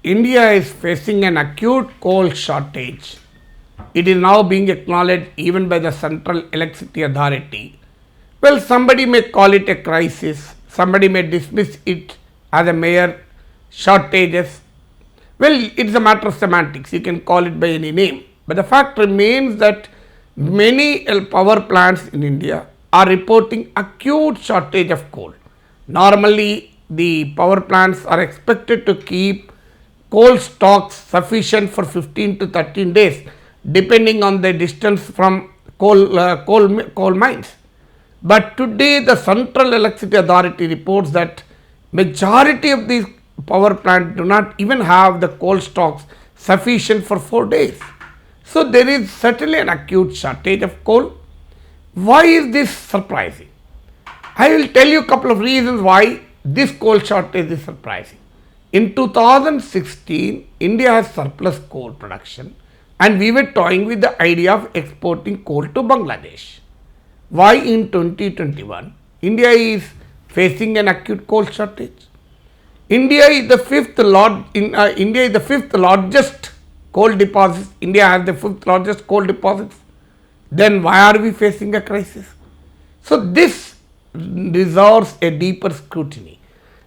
India is facing an acute coal shortage. It is now being acknowledged even by the Central Electricity Authority. Well, somebody may call it a crisis, somebody may dismiss it as a mere shortages. Well, it's a matter of semantics, you can call it by any name. But the fact remains that many power plants in India are reporting acute shortage of coal. Normally, the power plants are expected to keep coal stocks sufficient for 15 to 13 days, depending on the distance from coal mines. But today, the Central Electricity Authority reports that majority of these power plants do not even have the coal stocks sufficient for 4 days. So there is certainly an acute shortage of coal. Why is this surprising? I will tell you a couple of reasons why this coal shortage is surprising. In 2016, India has surplus coal production and we were toying with the idea of exporting coal to Bangladesh. Why in 2021 India is facing an acute coal shortage? India is the fifth largest coal deposits. India has the fifth largest coal deposits. Then why are we facing a crisis? So this deserves a deeper scrutiny.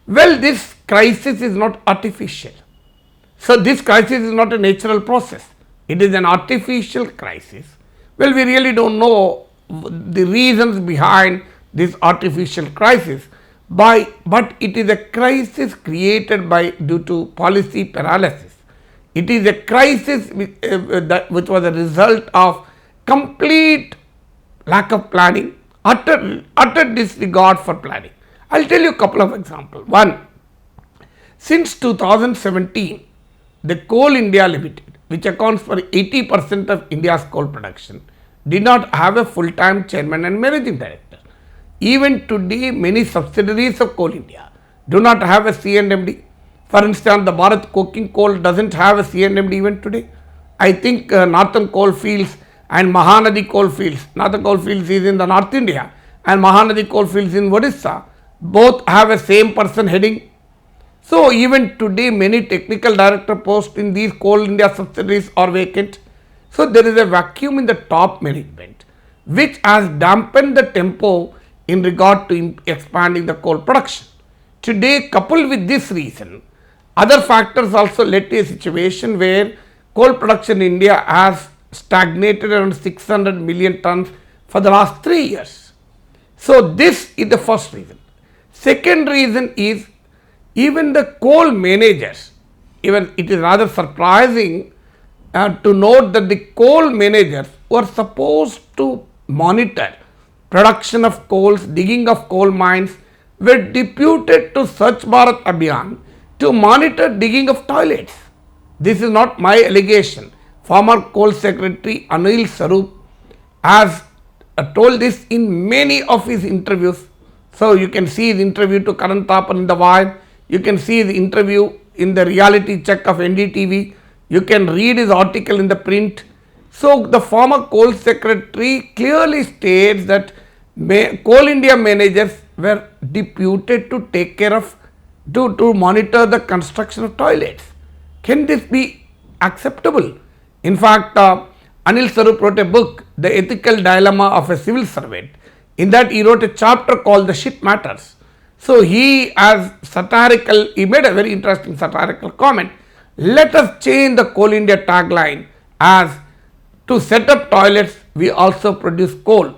Well, this crisis is not artificial. So this crisis is not a natural process. It is an artificial crisis. Well, we really don't know the reasons behind this artificial crisis, but it is a crisis created due to policy paralysis. It is a crisis which was a result of complete lack of planning, utter disregard for planning. I will tell you a couple of examples. One, since 2017, the Coal India Limited, which accounts for 80% of India's coal production, did not have a full-time chairman and managing director. Even today, many subsidiaries of Coal India do not have a C&MD. For instance, the Bharat Coking Coal doesn't have a C&MD even today. I think Northern Coalfields and Mahanadi Coalfields, Northern Coalfields is in the North India and Mahanadi Coalfields in Odisha, both have a same person heading. So even today, many technical director posts in these Coal India subsidiaries are vacant. So there is a vacuum in the top management, which has dampened the tempo in regard to expanding the coal production. Today, coupled with this reason, other factors also led to a situation where coal production in India has stagnated around 600 million tons for the last 3 years. So this is the first reason. Second reason is even the coal managers, even it is rather surprising to note that the coal managers were supposed to monitor production of coals, digging of coal mines, were deputed to Swachh Bharat Abhiyan to monitor digging of toilets. This is not my allegation. Former Coal Secretary Anil Sarup has told this in many of his interviews. So you can see his interview to Karan Thapar in the Wire, you can see his interview in the reality check of NDTV, you can read his article in the print. So the former Coal Secretary clearly states that Coal India managers were deputed to take care of, to monitor the construction of toilets. Can this be acceptable? In fact, Anil Sarup wrote a book, The Ethical Dilemma of a Civil Servant. In that he wrote a chapter called The Shit Matters. So he made a very interesting satirical comment. Let us change the Coal India tagline as to set up toilets, we also produce coal.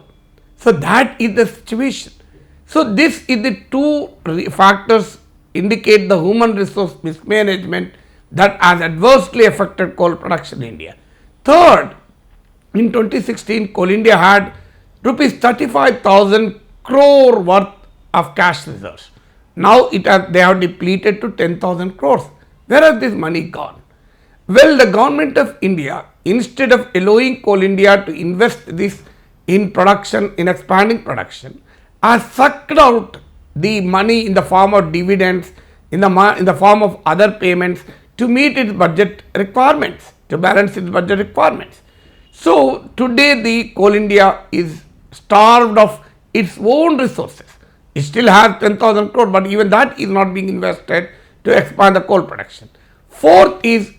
So that is the situation. So this is the two factors indicate the human resource mismanagement that has adversely affected coal production in India. Third, in 2016, Coal India had rupees 35,000 crore worth of cash reserves. Now they have depleted to 10,000 crores. Where has this money gone? Well, the government of India, instead of allowing Coal India to invest this in production, in expanding production, has sucked out the money in the form of dividends, in the form of other payments to meet its budget requirements, to balance its budget requirements. So today the Coal India is starved of its own resources. It still has 10,000 crore, but even that is not being invested to expand the coal production. Fourth is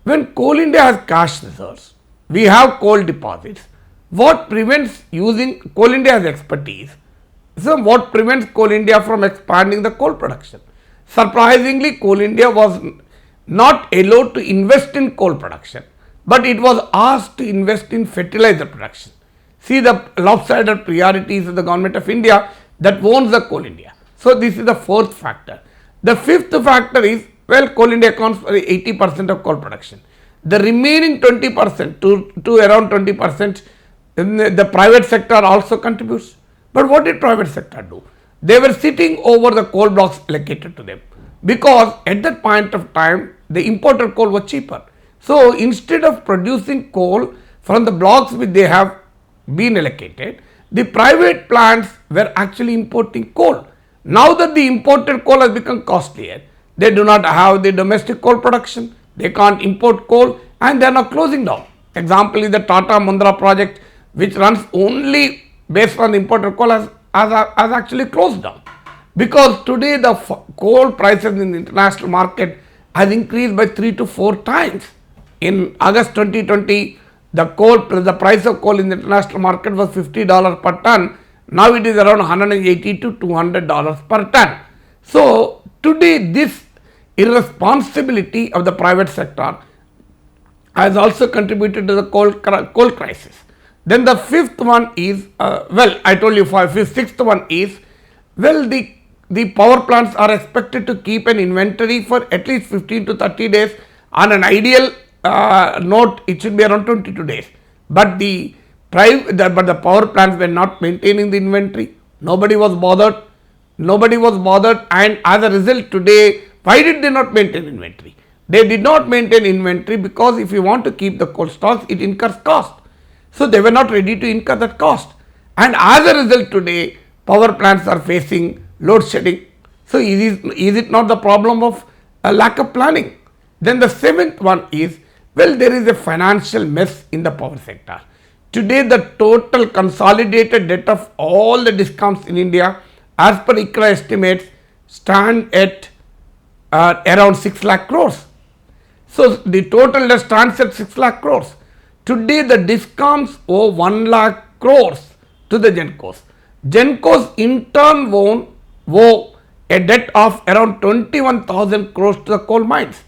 when Coal India has cash reserves, we have coal deposits. What prevents using Coal India has expertise? So what prevents Coal India from expanding the coal production? Surprisingly, Coal India was not allowed to invest in coal production, but it was asked to invest in fertilizer production. See the lopsided priorities of the government of India that owns the Coal India. So this is the fourth factor. The fifth factor is, well, Coal India accounts for 80% of coal production. The remaining 20% to around 20%, the private sector also contributes. But what did private sector do? They were sitting over the coal blocks allocated to them, because at that point of time the imported coal was cheaper. So instead of producing coal from the blocks which they have been allocated, the private plants were actually importing coal. Now that the imported coal has become costlier, they do not have the domestic coal production, they can't import coal, and they are now closing down. Example is the Tata Mundra project, which runs only based on imported coal, has actually closed down, because today the coal prices in the international market has increased by 3 to 4 times. In August 2020, the price of coal in the international market was $50 per ton. Now it is around $180 to $200 per ton. So today this irresponsibility of the private sector has also contributed to the coal crisis. Then the fifth one is, I told you sixth one is, the power plants are expected to keep an inventory for at least 15 to 30 days. On an ideal note, it should be around 22 days. But the power plants were not maintaining the inventory. Nobody was bothered, and as a result today, why did they not maintain inventory? They did not maintain inventory because if you want to keep the coal stocks, it incurs cost. So they were not ready to incur that cost, and as a result today power plants are facing load shedding. So is it not the problem of a lack of planning? Then the seventh one is, there is a financial mess in the power sector. Today the total consolidated debt of all the DISCOMs in India, as per ICRA estimates, stand at around 6 lakh crores. So the total debt stands at 6 lakh crores. Today the DISCOMs owe 1 lakh crores to the GENCOs. GENCOs in turn owe a debt of around 21,000 crores to the coal mines.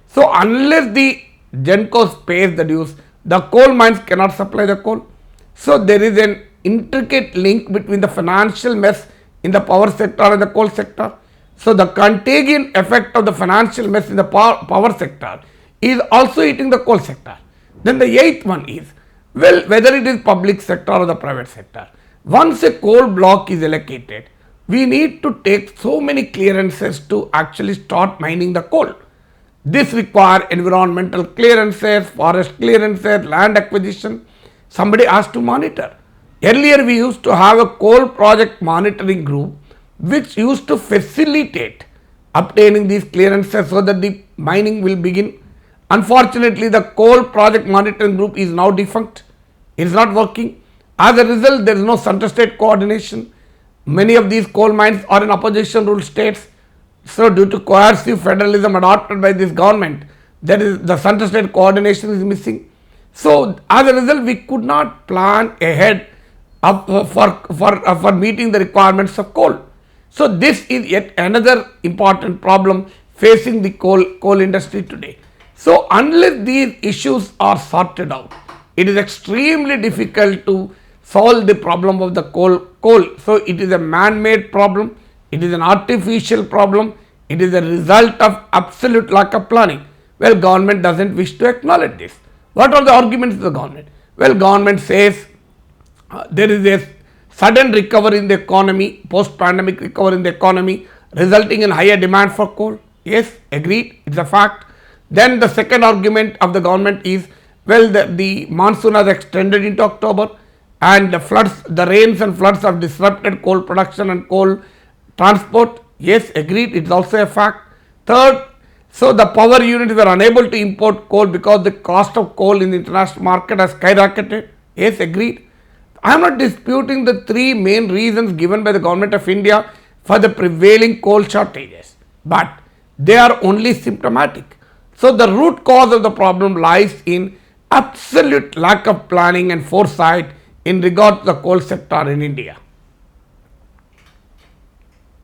So unless the GENCOs pays the dues, the coal mines cannot supply the coal. So there is an intricate link between the financial mess in the power sector and the coal sector. So the contagion effect of the financial mess in the power sector is also hitting the coal sector. Then the eighth one is, whether it is public sector or the private sector, once a coal block is allocated, we need to take so many clearances to actually start mining the coal. This requires environmental clearances, forest clearances, land acquisition. Somebody has to monitor. Earlier we used to have a coal project monitoring group which used to facilitate obtaining these clearances so that the mining will begin. Unfortunately, the coal project monitoring group is now defunct. It is not working. As a result, there is no center-state coordination. Many of these coal mines are in opposition ruled states. So due to coercive federalism adopted by this government, the center-state coordination is missing. So as a result, we could not plan ahead for meeting the requirements of coal. So this is yet another important problem facing the coal industry today. So unless these issues are sorted out, it is extremely difficult to solve the problem of the coal. So it is a man-made problem, it is an artificial problem, it is a result of absolute lack of planning. Well, government doesn't wish to acknowledge this. What are the arguments of the government? Well, government says there is a sudden recovery in the economy, post-pandemic recovery in the economy, resulting in higher demand for coal. Yes, agreed, it's a fact. Then the second argument of the government is, the monsoon has extended into October and the rains and floods have disrupted coal production and coal transport. Yes, agreed, it is also a fact. Third, so the power units were unable to import coal because the cost of coal in the international market has skyrocketed. Yes, agreed. I am not disputing the three main reasons given by the government of India for the prevailing coal shortages, but they are only symptomatic. So the root cause of the problem lies in absolute lack of planning and foresight in regard to the coal sector in India.